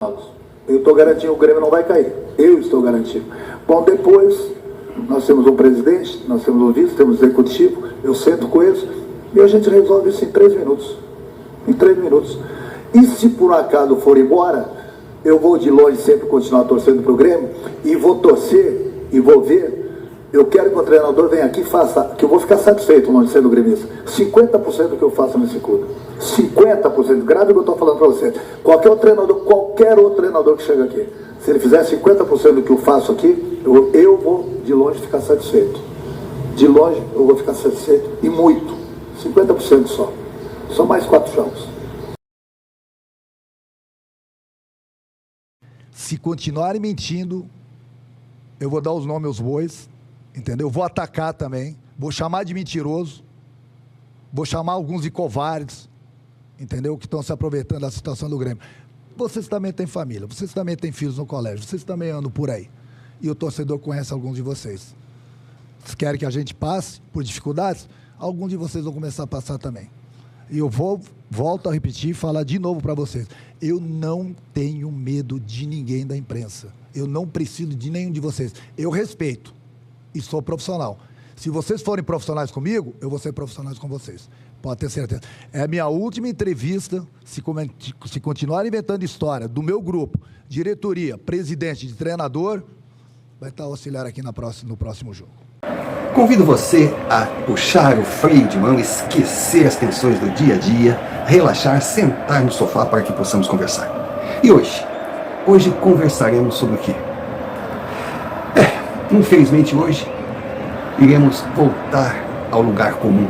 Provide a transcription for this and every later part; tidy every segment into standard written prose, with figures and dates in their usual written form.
Eu estou garantindo, o Grêmio não vai cair. Eu estou garantindo. Bom, depois, nós temos um presidente, nós temos um vice, temos um executivo, eu sento com eles e a gente resolve isso em 3 minutos. Em 3 minutos. E se por acaso for embora, eu vou de longe sempre continuar torcendo para o Grêmio e vou torcer e vou ver. Eu quero que o treinador venha aqui e faça, que eu vou ficar satisfeito longe sendo gremista. 50% do que eu faço nesse clube. 50%, grave o que eu estou falando para você. Qualquer outro treinador que chega aqui, se ele fizer 50% do que eu faço aqui, eu vou de longe ficar satisfeito. De longe eu vou ficar satisfeito e muito. 50% só. São mais 4 jogos. Se continuarem mentindo, eu vou dar os nomes aos bois, entendeu? Vou atacar também, vou chamar de mentiroso, vou chamar alguns de covardes, entendeu? Que estão se aproveitando da situação do Grêmio. Vocês também têm família, vocês também têm filhos no colégio, vocês também andam por aí. E o torcedor conhece alguns de vocês. Se querem que a gente passe por dificuldades, alguns de vocês vão começar a passar também. E eu volto a repetir e falar de novo para vocês. Eu não tenho medo de ninguém da imprensa. Eu não preciso de nenhum de vocês. Eu respeito e sou profissional. Se vocês forem profissionais comigo, eu vou ser profissional com vocês. Pode ter certeza. É a minha última entrevista. Se continuar inventando história do meu grupo, diretoria, presidente, de treinador, vai estar auxiliar aqui no próximo jogo. Convido você a puxar o freio de mão, esquecer as tensões do dia a dia, relaxar, sentar no sofá para que possamos conversar. E hoje conversaremos sobre o quê? Infelizmente hoje, iremos voltar ao lugar comum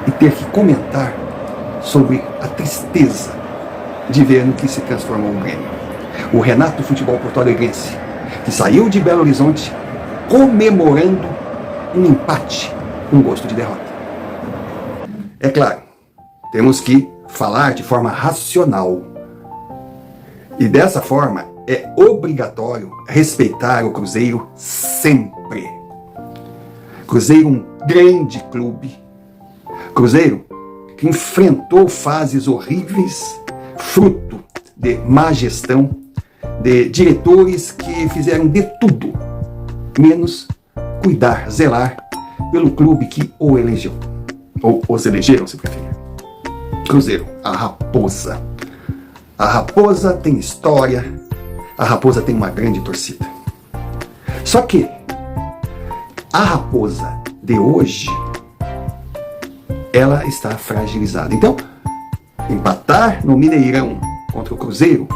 e ter que comentar sobre a tristeza de ver no que se transformou o Grêmio. O Renato Futebol Porto Alegrense, que saiu de Belo Horizonte comemorando um empate com gosto de derrota. É claro, temos que falar de forma racional. E dessa forma, é obrigatório respeitar o Cruzeiro sempre. Cruzeiro, um grande clube. Cruzeiro que enfrentou fases horríveis, fruto de má gestão, de diretores que fizeram de tudo, menos cuidar, zelar pelo clube que o elegeu. Ou os elegeram, se preferir. Cruzeiro, a Raposa. A Raposa tem história, a Raposa tem uma grande torcida. Só que a Raposa de hoje, ela está fragilizada. Então, empatar no Mineirão contra o Cruzeiro,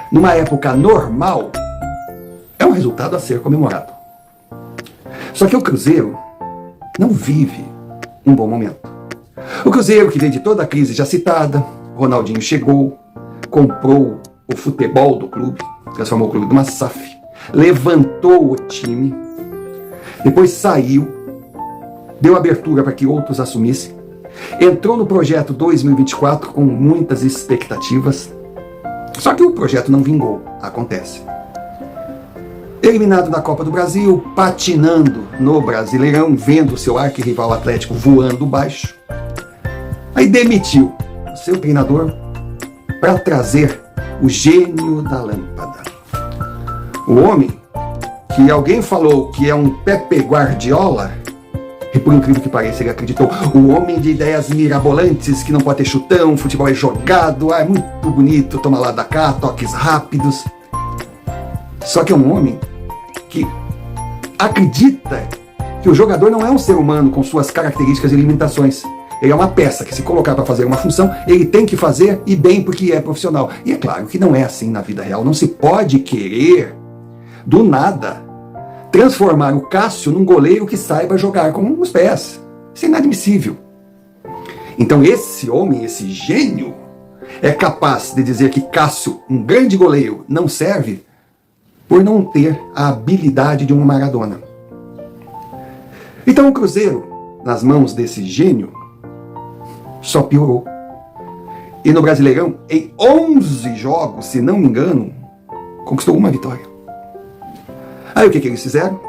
numa época normal, é um resultado a ser comemorado. Só que o Cruzeiro não vive um bom momento. O Cruzeiro, que veio de toda a crise já citada, Ronaldinho chegou, comprou o futebol do clube, transformou o clube numa SAF, levantou o time, depois saiu, deu abertura para que outros assumissem, entrou no projeto 2024 com muitas expectativas, só que o projeto não vingou, acontece. Eliminado da Copa do Brasil, patinando no Brasileirão, vendo seu arquirrival Atlético voando baixo. Aí demitiu o seu treinador para trazer o gênio da lâmpada. O homem que alguém falou que é um Pepe Guardiola, e por incrível que pareça ele acreditou, o homem de ideias mirabolantes, que não pode ter chutão, futebol é jogado, é muito bonito, toma lá da cá, toques rápidos. Só que é um homem que acredita que o jogador não é um ser humano com suas características e limitações. Ele é uma peça que, se colocar para fazer uma função, ele tem que fazer e bem porque é profissional. E é claro que não é assim na vida real. Não se pode querer, do nada, transformar o Cássio num goleiro que saiba jogar com os pés. Isso é inadmissível. Então esse homem, esse gênio, é capaz de dizer que Cássio, um grande goleiro, não serve por não ter a habilidade de um Maradona. Então o Cruzeiro, nas mãos desse gênio, só piorou. E no Brasileirão, em 11 jogos, se não me engano, conquistou uma vitória. Aí o que eles fizeram?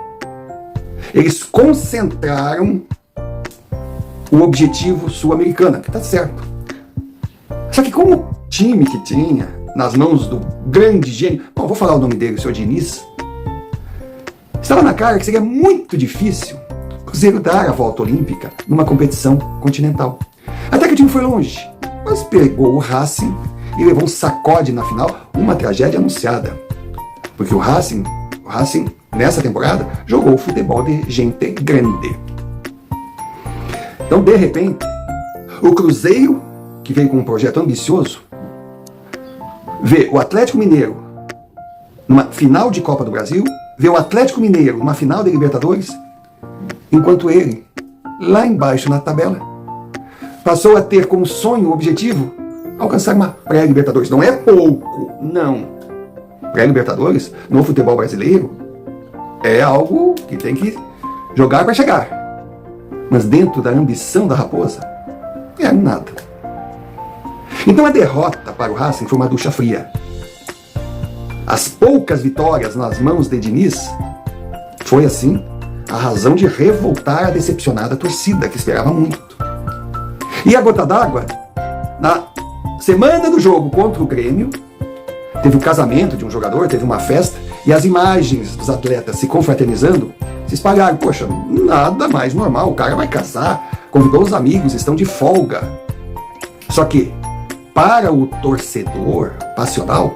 Eles concentraram o objetivo sul-americano, que está certo. Só que como time que tinha, nas mãos do grande gênio, bom, vou falar o nome dele, o senhor Diniz, estava na cara que seria muito difícil o Cruzeiro dar a volta olímpica numa competição continental. Até que o time foi longe, mas pegou o Racing e levou um sacode na final, uma tragédia anunciada. Porque o Racing, nessa temporada, jogou futebol de gente grande. Então, de repente, o Cruzeiro, que veio com um projeto ambicioso, vê o Atlético Mineiro numa final de Copa do Brasil, vê o Atlético Mineiro numa final de Libertadores, enquanto ele, lá embaixo na tabela, passou a ter como sonho, objetivo, alcançar uma pré-Libertadores. Não é pouco, não. Pré-Libertadores, no futebol brasileiro, é algo que tem que jogar para chegar. Mas dentro da ambição da Raposa, é nada. Então a derrota para o Racing foi uma ducha fria. As poucas vitórias nas mãos de Diniz foi, assim, a razão de revoltar a decepcionada torcida, que esperava muito. E a gota d'água, na semana do jogo contra o Grêmio, teve o casamento de um jogador, teve uma festa, e as imagens dos atletas se confraternizando se espalharam. Poxa, nada mais normal, o cara vai casar, convidou os amigos, estão de folga. Só que, para o torcedor passional,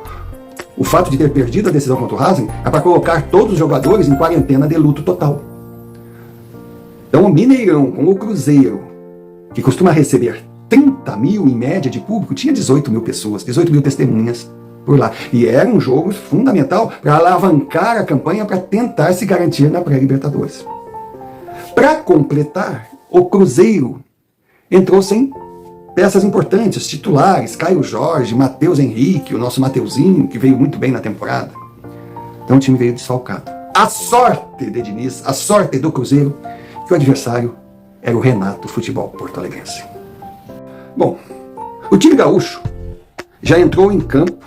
o fato de ter perdido a decisão contra o Racing é para colocar todos os jogadores em quarentena de luto total. Então o Mineirão com o Cruzeiro, que costuma receber 30 mil em média de público, tinha 18 mil pessoas, 18 mil testemunhas por lá. E era um jogo fundamental para alavancar a campanha para tentar se garantir na pré-Libertadores. Para completar, o Cruzeiro entrou sem peças importantes, titulares, Caio Jorge, Matheus Henrique, o nosso Mateuzinho, que veio muito bem na temporada. Então o time veio desfalcado. A sorte de Diniz, a sorte do Cruzeiro, que o adversário era o Renato Futebol Porto-Alegrense. Bom, o time gaúcho já entrou em campo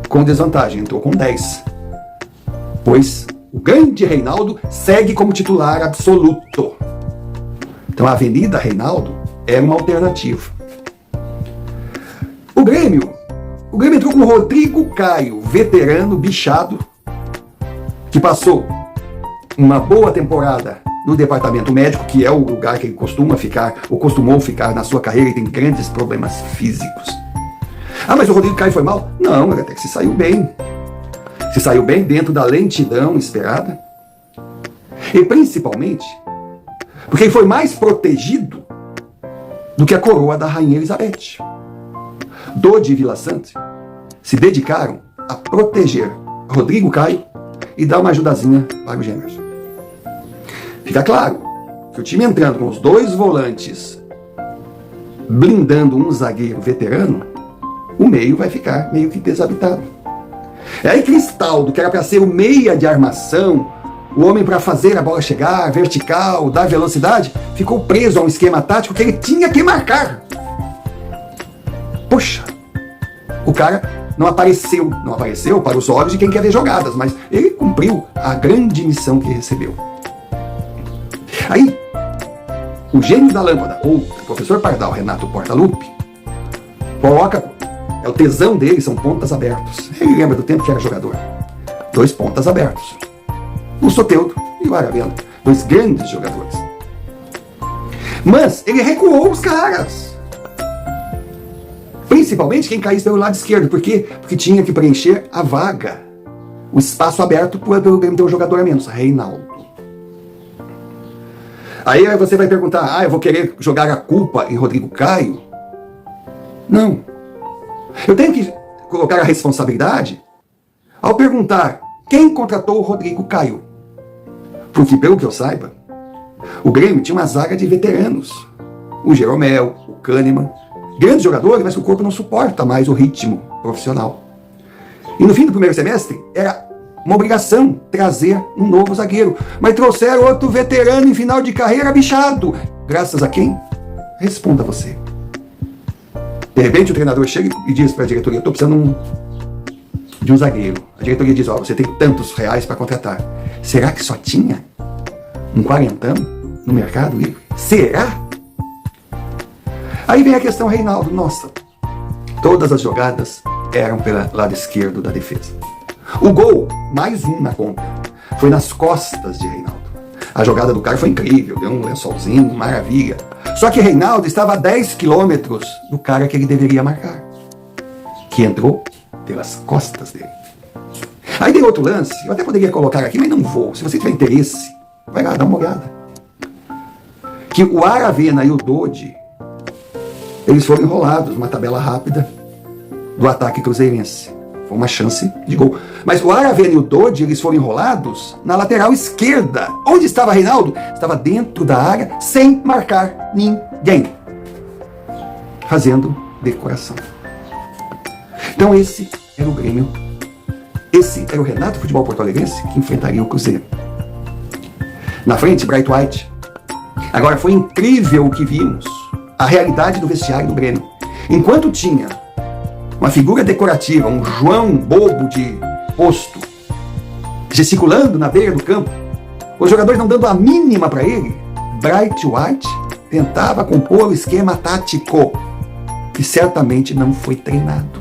com desvantagem, entrou com 10. Pois o grande Reinaldo segue como titular absoluto. Então a Avenida Reinaldo é uma alternativa. O Grêmio entrou com o Rodrigo Caio, veterano, bichado, que passou uma boa temporada no departamento médico, que é o lugar que ele costuma ficar, ou costumou ficar na sua carreira, e tem grandes problemas físicos. Ah, mas o Rodrigo Caio foi mal? Não, ele até que se saiu bem. Se saiu bem dentro da lentidão esperada. E principalmente porque ele foi mais protegido do que a coroa da Rainha Elizabeth. Dodi e Vila Sante se dedicaram a proteger Rodrigo Caio e dar uma ajudazinha para os gêmeos. Fica claro que o time entrando com os dois volantes, blindando um zagueiro veterano, o meio vai ficar meio que desabitado. É aí Cristaldo, que era para ser o meia de armação, o homem para fazer a bola chegar, vertical, dar velocidade, ficou preso a um esquema tático que ele tinha que marcar. Poxa, o cara não apareceu para os olhos de quem quer ver jogadas, mas ele cumpriu a grande missão que recebeu. Aí, o gênio da lâmpada, ou o professor Pardal, Renato Portaluppi, coloca, é o tesão dele, são pontas abertos. Ele lembra do tempo que era jogador. 2 pontas abertos. O Soteldo e o Aravena, 2 grandes jogadores. Mas ele recuou os caras. Principalmente quem caísse pelo lado esquerdo. Por quê? Porque tinha que preencher a vaga, o espaço aberto pelo Grêmio ter um jogador a menos, Reinaldo. Aí você vai perguntar, eu vou querer jogar a culpa em Rodrigo Caio? Não. Eu tenho que colocar a responsabilidade ao perguntar quem contratou o Rodrigo Caio. Porque, pelo que eu saiba, o Grêmio tinha uma zaga de veteranos. O Jeromel, o Kahneman, grandes jogadores, mas que o corpo não suporta mais o ritmo profissional. E no fim do primeiro semestre, era uma obrigação trazer um novo zagueiro. Mas trouxeram outro veterano em final de carreira bichado. Graças a quem? Responda você. De repente o treinador chega e diz para a diretoria, estou precisando de um zagueiro. A diretoria diz, você tem tantos reais para contratar. Será que só tinha um quarentão no mercado livre? Será? Aí vem a questão Reinaldo. Nossa, todas as jogadas eram pelo lado esquerdo da defesa. O gol, mais um na conta, foi nas costas de Reinaldo. A jogada do cara foi incrível, deu um lençolzinho, maravilha. Só que Reinaldo estava a 10 quilômetros do cara que ele deveria marcar, que entrou pelas costas dele. Aí tem outro lance, eu até poderia colocar aqui, mas não vou. Se você tiver interesse, vai lá, dá uma olhada. Que o Aravena e o Dodi, eles foram enrolados numa tabela rápida do ataque cruzeirense. Foi uma chance de gol. Mas o Aravena e o Dodi, eles foram enrolados na lateral esquerda. Onde estava Reinaldo? Estava dentro da área, sem marcar ninguém, fazendo decoração. Então esse era o Grêmio. Esse era o Renato Futebol Porto Alegrense que enfrentaria o Cruzeiro. Na frente, Bright White. Agora, foi incrível o que vimos. A realidade do vestiário do Grêmio. Enquanto tinha uma figura decorativa, um João bobo de posto, gesticulando na beira do campo, os jogadores não dando a mínima para ele, Bright White tentava compor o esquema tático, que certamente não foi treinado.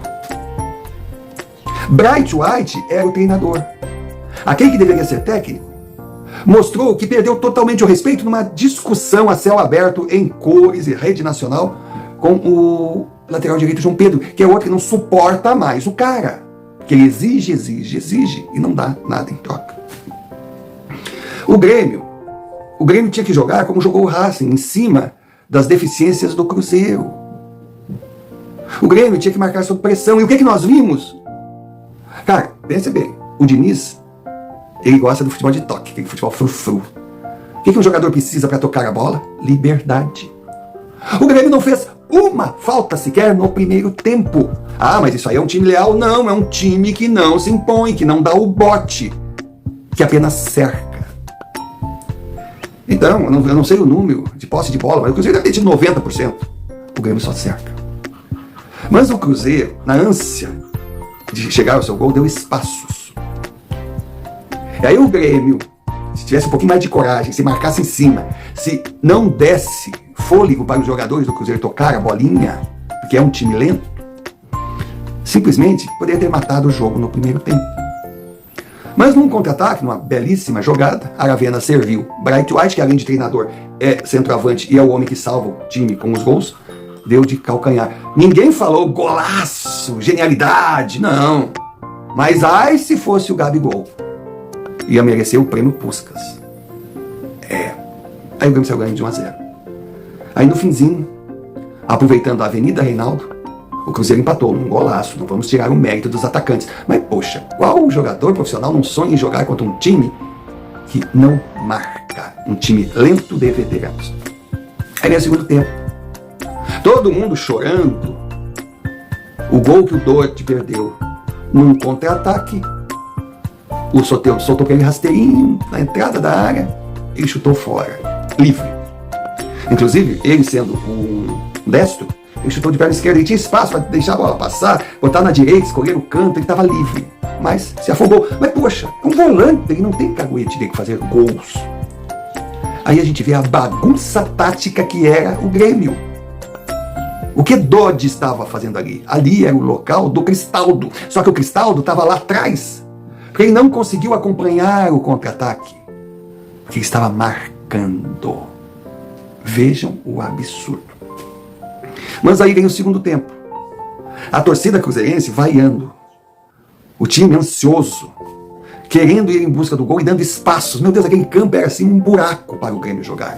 Bright White era o treinador. Aquele que deveria ser técnico mostrou que perdeu totalmente o respeito numa discussão a céu aberto em cores e rede nacional com o lateral direito João Pedro, que é outro que não suporta mais o cara, que ele exige e não dá nada em troca. O Grêmio tinha que jogar como jogou o Racing, em cima das deficiências do Cruzeiro. O Grêmio tinha que marcar sob pressão. E o que nós vimos? Cara, pensa bem, o Diniz, ele gosta do futebol de toque, aquele futebol frufru. O que um jogador precisa para tocar a bola? Liberdade. O Grêmio não fez uma falta sequer no primeiro tempo. Ah, mas isso aí é um time leal? Não, é um time que não se impõe, que não dá o bote, que apenas cerca. Então, eu não sei o número de posse de bola, mas o Cruzeiro deve ter tido 90%. O Grêmio só cerca. Mas o Cruzeiro, na ânsia de chegar ao seu gol, deu espaços. E aí o Grêmio, se tivesse um pouquinho mais de coragem, se marcasse em cima, se não desse fôlego para os jogadores do Cruzeiro tocar a bolinha, porque é um time lento, simplesmente poderia ter matado o jogo no primeiro tempo. Mas num contra-ataque, numa belíssima jogada, Aravena serviu Bright White, que além de treinador é centroavante e é o homem que salva o time com os gols, deu de calcanhar. Ninguém falou golaço, genialidade, não. Mas ai se fosse o Gabigol, ia merecer o prêmio Puskás. Aí o Grêmio saiu ganhando de 1-0. Aí no finzinho, aproveitando a Avenida Reinaldo, o Cruzeiro empatou num golaço. Não vamos tirar o mérito dos atacantes. Mas poxa, qual jogador profissional não sonha em jogar contra um time que não marca? Um time lento de veteranos. Aí vem o segundo tempo. Todo mundo chorando. O gol que o Dodi perdeu num contra-ataque. O Soteldo soltou aquele rasteirinho na entrada da área e chutou fora, livre. Inclusive, ele sendo um destro, ele chutou de perna esquerda, ele tinha espaço para deixar a bola passar, botar na direita, escolher o canto, ele estava livre, mas se afogou. Mas poxa, um volante, ele não tem caguete de fazer gols. Aí a gente vê a bagunça tática que era o Grêmio. O que Dodi estava fazendo ali? Ali era o local do Cristaldo, só que o Cristaldo estava lá atrás, porque ele não conseguiu acompanhar o contra-ataque, porque ele estava marcando. Vejam o absurdo. Mas aí vem o segundo tempo. A torcida cruzeirense vaiando. O time ansioso, querendo ir em busca do gol e dando espaços. Meu Deus, aquele campo era assim um buraco para o Grêmio jogar.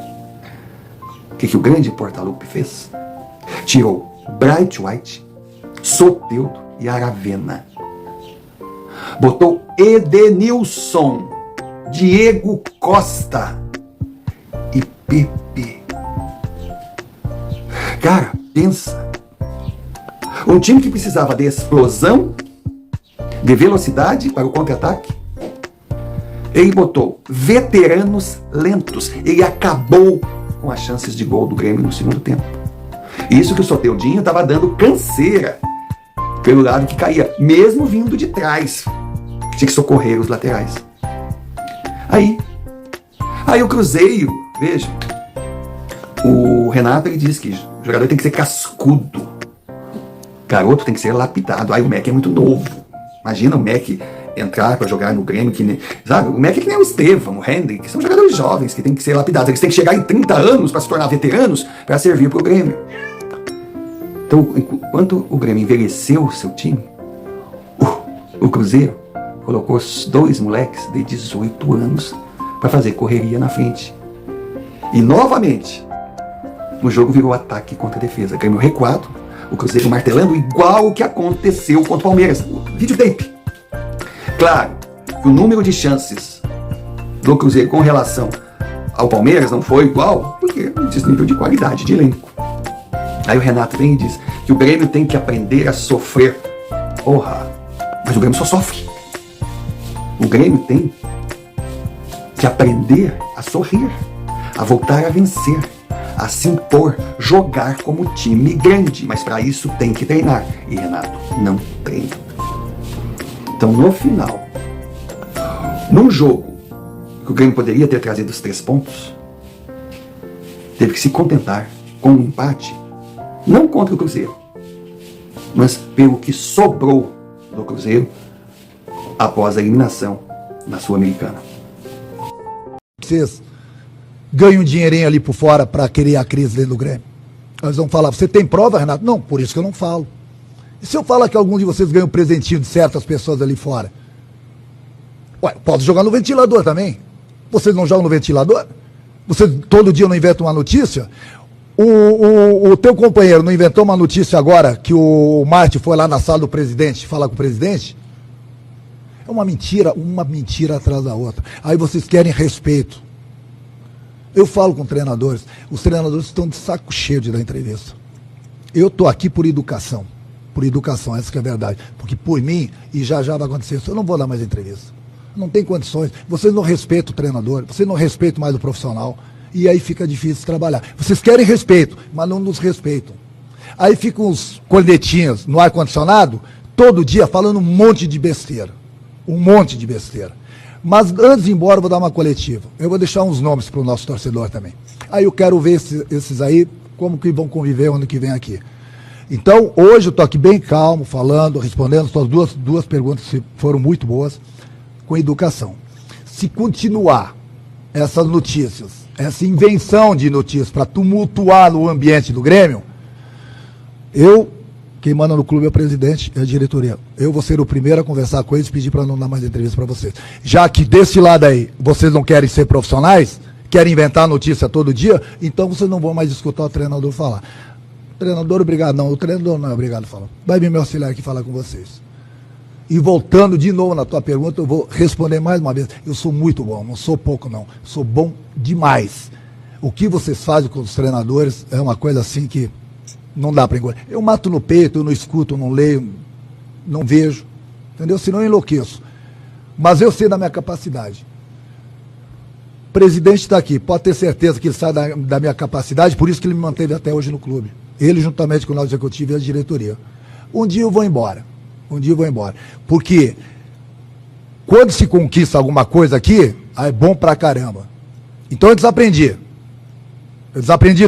O que o grande Portaluppi fez? Tirou Bright White, Soteldo e Aravena. Botou Edenilson, Diego Costa e Pepe. Cara, pensa. Um time que precisava de explosão, de velocidade para o contra-ataque, ele botou veteranos lentos. Ele acabou com as chances de gol do Grêmio no segundo tempo. Isso que o Soteldinho estava dando canseira pelo lado que caía, mesmo vindo de trás. Tinha que socorrer os laterais. Aí o Cruzeiro, veja, o Renato ele diz que o jogador tem que ser cascudo. Garoto tem que ser lapidado. Aí o Mac é muito novo. Imagina o Mac entrar para jogar no Grêmio, que nem, sabe? O Mac é que nem o Estevão, o Hendrick, são jogadores jovens que têm que ser lapidados. Eles têm que chegar em 30 anos para se tornar veteranos para servir para o Grêmio. Então, enquanto o Grêmio envelheceu o seu time, o Cruzeiro colocou os 2 moleques de 18 anos para fazer correria na frente. E novamente, o jogo virou ataque contra defesa. Grêmio recuado, o Cruzeiro martelando igual o que aconteceu contra o Palmeiras. Videotape. Claro que o número de chances do Cruzeiro com relação ao Palmeiras não foi igual, porque é um desnível de qualidade de elenco. Aí o Renato vem e diz que o Grêmio tem que aprender a sofrer. Porra, mas o Grêmio só sofre. O Grêmio tem que aprender a sorrir, a voltar a vencer, a se impor, jogar como time grande. Mas para isso tem que treinar. E Renato não treina. Então no final, num jogo que o Grêmio poderia ter trazido os 3 pontos, teve que se contentar com um empate, não contra o Cruzeiro, mas pelo que sobrou do Cruzeiro após a eliminação na Sul-Americana. Vocês ganham um dinheirinho ali por fora para criar a crise dentro do Grêmio. Eles vão falar, você tem prova, Renato? Não, por isso que eu não falo. E se eu falar que algum de vocês ganha um presentinho de certas pessoas ali fora? Ué, posso jogar no ventilador também. Vocês não jogam no ventilador? Você todo dia não inventa uma notícia? O teu companheiro não inventou uma notícia agora que o Marte foi lá na sala do presidente falar com o presidente? É uma mentira atrás da outra. Aí vocês querem respeito. Eu falo com treinadores, os treinadores estão de saco cheio de dar entrevista. Eu estou aqui por educação, essa que é a verdade. Porque por mim, e já vai acontecer isso, eu não vou dar mais entrevista. Não tem condições. Vocês não respeitam o treinador, vocês não respeitam mais o profissional. E aí fica difícil trabalhar. Vocês querem respeito, mas não nos respeitam. Aí ficam os cornetinhas no ar-condicionado, todo dia falando um monte de besteira. Mas antes de ir embora, eu vou dar uma coletiva. Eu vou deixar uns nomes para o nosso torcedor também. Aí eu quero ver esses aí, como que vão conviver ano que vem aqui. Então, hoje eu estou aqui bem calmo, falando, respondendo suas duas perguntas que foram muito boas, com educação. Se continuar essas notícias, essa invenção de notícias para tumultuar o ambiente do Grêmio, quem manda no clube é o presidente e a diretoria. Eu vou ser o primeiro a conversar com eles e pedir para não dar mais entrevista para vocês. Já que desse lado aí, vocês não querem ser profissionais, querem inventar notícia todo dia, então vocês não vão mais escutar o treinador falar. Treinador, obrigado. Não, o treinador não é obrigado a falar. Vai vir meu auxiliar aqui falar com vocês. E voltando de novo na tua pergunta, eu vou responder mais uma vez. Eu sou muito bom, não sou pouco não. Sou bom demais. O que vocês fazem com os treinadores é uma coisa assim que não dá para engolir. Eu mato no peito, eu não escuto, eu não leio, não vejo, entendeu? Senão eu enlouqueço. Mas eu sei da minha capacidade. O presidente está aqui, pode ter certeza que ele sabe da minha capacidade, por isso que ele me manteve até hoje no clube. Ele juntamente com o nosso executivo e a diretoria. Um dia eu vou embora. Porque quando se conquista alguma coisa aqui, é bom pra caramba. Então eu desaprendi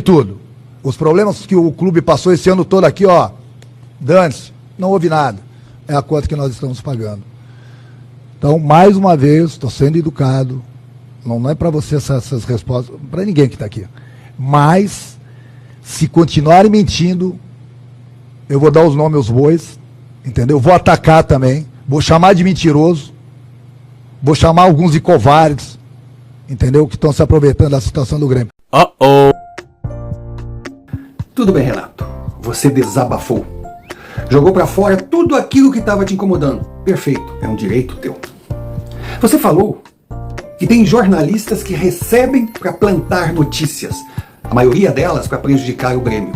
tudo. Os problemas que o clube passou esse ano todo aqui, ó, dane-se, não houve nada. É a conta que nós estamos pagando. Então, mais uma vez, estou sendo educado. Não é para você essas respostas, para ninguém que está aqui. Mas, se continuarem mentindo, eu vou dar os nomes aos bois, entendeu? Vou atacar também, vou chamar de mentiroso, vou chamar alguns de covardes, entendeu? Que estão se aproveitando da situação do Grêmio. Tudo bem, Renato. Você desabafou. Jogou pra fora tudo aquilo que estava te incomodando. Perfeito, é um direito teu. Você falou que tem jornalistas que recebem para plantar notícias, a maioria delas para prejudicar o Grêmio.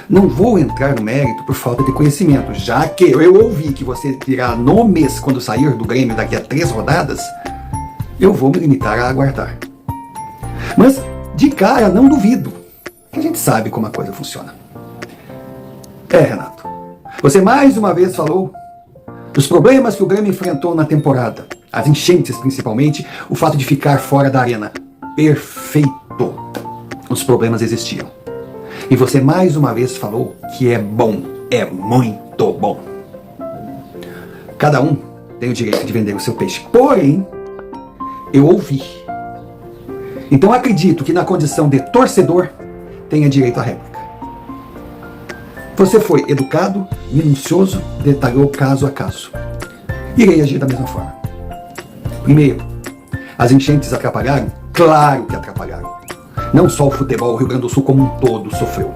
Não vou entrar no mérito por falta de conhecimento, já que eu ouvi que você dirá nomes quando sair do Grêmio daqui a 3 rodadas, eu vou me limitar a aguardar. Mas, de cara, não duvido, que a gente sabe como a coisa funciona. Renato, você mais uma vez falou dos problemas que o Grêmio enfrentou na temporada, as enchentes principalmente, o fato de ficar fora da arena. Perfeito! Os problemas existiam. E você mais uma vez falou que é bom, é muito muito bom. Cada um tem o direito de vender o seu peixe. Porém, eu ouvi. Então acredito que na condição de torcedor tenha direito à réplica. Você foi educado, minucioso, detalhou caso a caso. Irei agir da mesma forma. Primeiro, as enchentes atrapalharam? Claro que atrapalharam. Não só o futebol, o Rio Grande do Sul como um todo sofreu.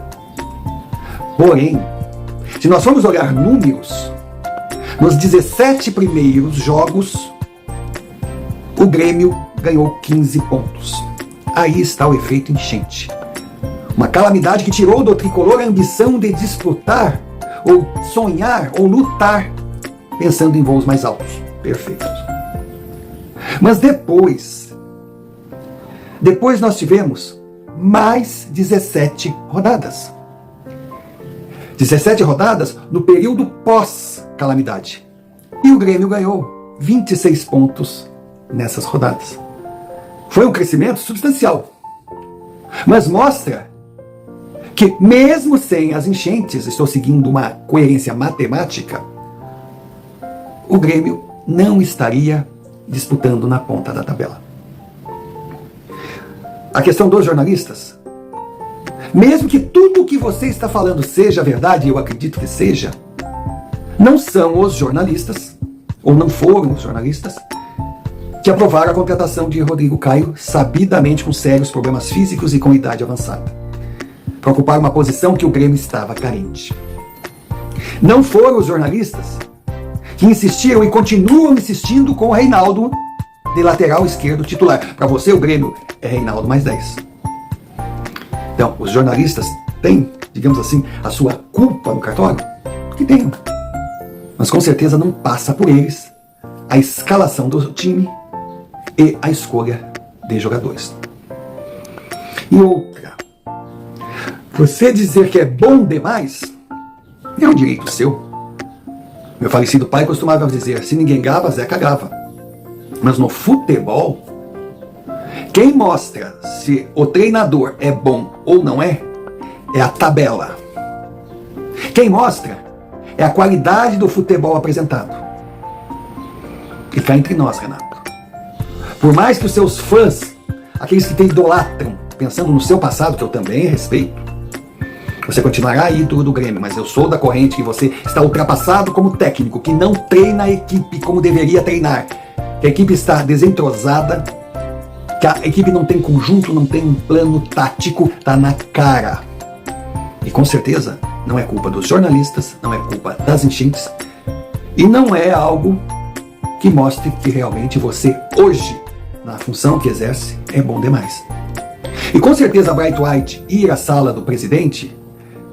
Porém, se nós formos olhar números, nos 17 primeiros jogos, o Grêmio ganhou 15 pontos. Aí está o efeito enchente. Uma calamidade que tirou do tricolor a ambição de disputar, ou sonhar, ou lutar, pensando em voos mais altos. Perfeitos. Mas depois nós tivemos mais 17 rodadas. 17 rodadas no período pós-calamidade. E o Grêmio ganhou 26 pontos nessas rodadas. Foi um crescimento substancial. Mas mostra que mesmo sem as enchentes, estou seguindo uma coerência matemática, o Grêmio não estaria disputando na ponta da tabela. A questão dos jornalistas, mesmo que tudo o que você está falando seja verdade, eu acredito que seja, não são os jornalistas, ou não foram os jornalistas, que aprovaram a contratação de Rodrigo Caio, sabidamente com sérios problemas físicos e com idade avançada, para ocupar uma posição que o Grêmio estava carente. Não foram os jornalistas que insistiram e continuam insistindo com o Reinaldo de lateral esquerdo titular. Para você, o Grêmio é Reinaldo mais 10. Então, os jornalistas têm, digamos assim, a sua culpa no cartório? Que tem. Mas com certeza não passa por eles a escalação do time e a escolha de jogadores. E outra, você dizer que é bom demais é um direito seu. Meu falecido pai costumava dizer, se ninguém grava, Zeca grava. Mas no futebol, quem mostra se o treinador é bom ou não é a tabela. Quem mostra é a qualidade do futebol apresentado. E cá entre nós, Renato, por mais que os seus fãs, aqueles que te idolatram, pensando no seu passado, que eu também respeito, você continuará ídolo do Grêmio, mas eu sou da corrente que você está ultrapassado como técnico, que não treina a equipe como deveria treinar, que a equipe está desentrosada, que a equipe não tem conjunto, não tem um plano tático, está na cara. E com certeza não é culpa dos jornalistas, não é culpa das enchentes, e não é algo que mostre que realmente você, hoje, na função que exerce, é bom demais. E com certeza a Bright White ir à sala do presidente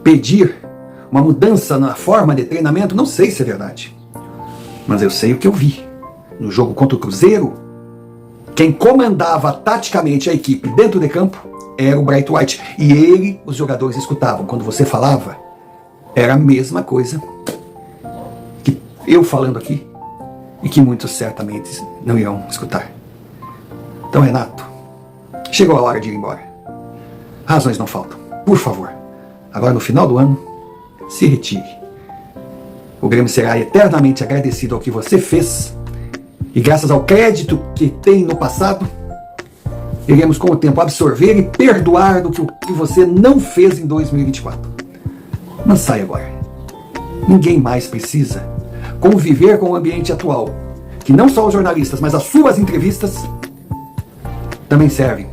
pedir uma mudança na forma de treinamento, não sei se é verdade. Mas eu sei o que eu vi. No jogo contra o Cruzeiro, quem comandava taticamente a equipe dentro de campo era o Bright White. E ele, os jogadores escutavam. Quando você falava, era a mesma coisa que eu falando aqui e que muitos certamente não irão escutar. Então, Renato, chegou a hora de ir embora. Razões não faltam. Por favor, agora no final do ano, se retire. O Grêmio será eternamente agradecido ao que você fez e graças ao crédito que tem no passado, iremos com o tempo absorver e perdoar do que você não fez em 2024. Mas sai agora. Ninguém mais precisa conviver com o ambiente atual, que não só os jornalistas, mas as suas entrevistas também servem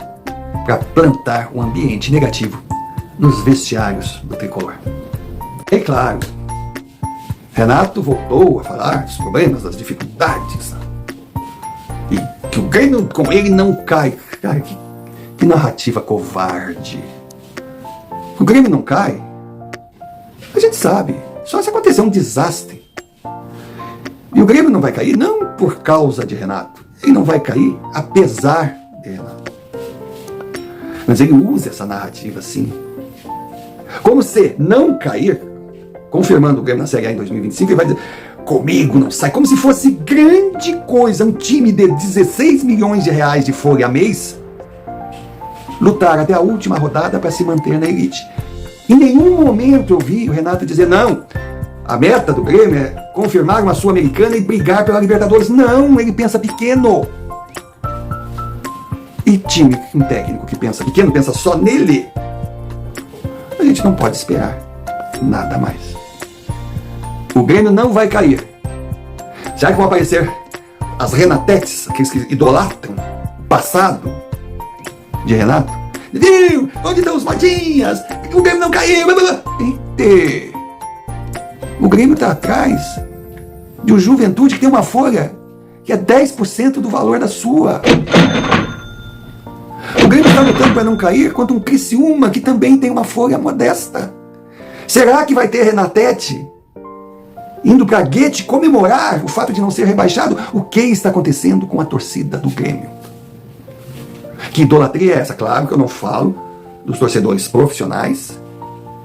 para plantar um ambiente negativo nos vestiários do tricolor. É claro, Renato voltou a falar dos problemas, das dificuldades, e que o Grêmio com ele não cai. Cara, que narrativa covarde. O Grêmio não cai. A gente sabe, só se acontecer um desastre. E o Grêmio não vai cair não por causa de Renato. Ele não vai cair apesar de Renato. Mas ele usa essa narrativa assim, como se não cair, confirmando o Grêmio na Série A em 2025, ele vai dizer, comigo não sai, como se fosse grande coisa um time de 16 milhões de reais de folha a mês lutar até a última rodada para se manter na elite. Em nenhum momento eu vi o Renato dizer, não, A meta do Grêmio é confirmar uma Sul-Americana e brigar pela Libertadores. Não, ele pensa pequeno. E time com técnico que pensa pequeno, pensa só nele, a gente não pode esperar nada mais. O Grêmio não vai cair. Já que vão aparecer as Renatetes, aqueles que idolatram o passado de Renato. Onde estão os modinhas? O Grêmio não caiu. Eita. O Grêmio está atrás de um Juventude que tem uma folha que é 10% do valor da sua. O Grêmio está lutando para não cair contra um Criciúma que também tem uma folha modesta. Será que vai ter Renatete indo para Guete comemorar o fato de não ser rebaixado? O que está acontecendo com a torcida do Grêmio? Que idolatria é essa? Claro que eu não falo dos torcedores profissionais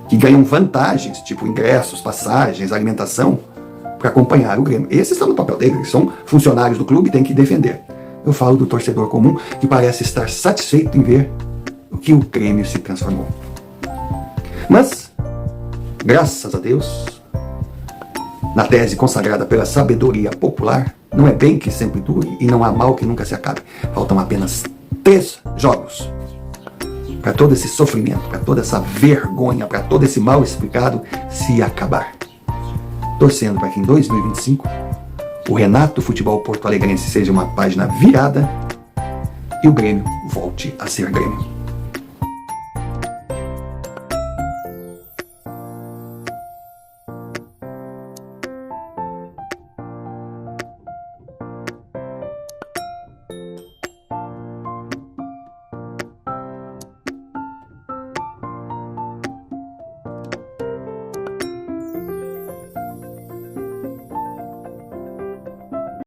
que ganham vantagens, tipo ingressos, passagens, alimentação, para acompanhar o Grêmio. Esses estão no papel deles, eles são funcionários do clube e têm que defender. Eu falo do torcedor comum que parece estar satisfeito em ver o que o Grêmio se transformou. Mas, graças a Deus, na tese consagrada pela sabedoria popular, não é bem que sempre dure e não há mal que nunca se acabe. Faltam apenas 3 jogos para todo esse sofrimento, para toda essa vergonha, para todo esse mal explicado se acabar. Torcendo para que em 2025 o Renato Futebol Porto Alegrense seja uma página virada e o Grêmio volte a ser Grêmio.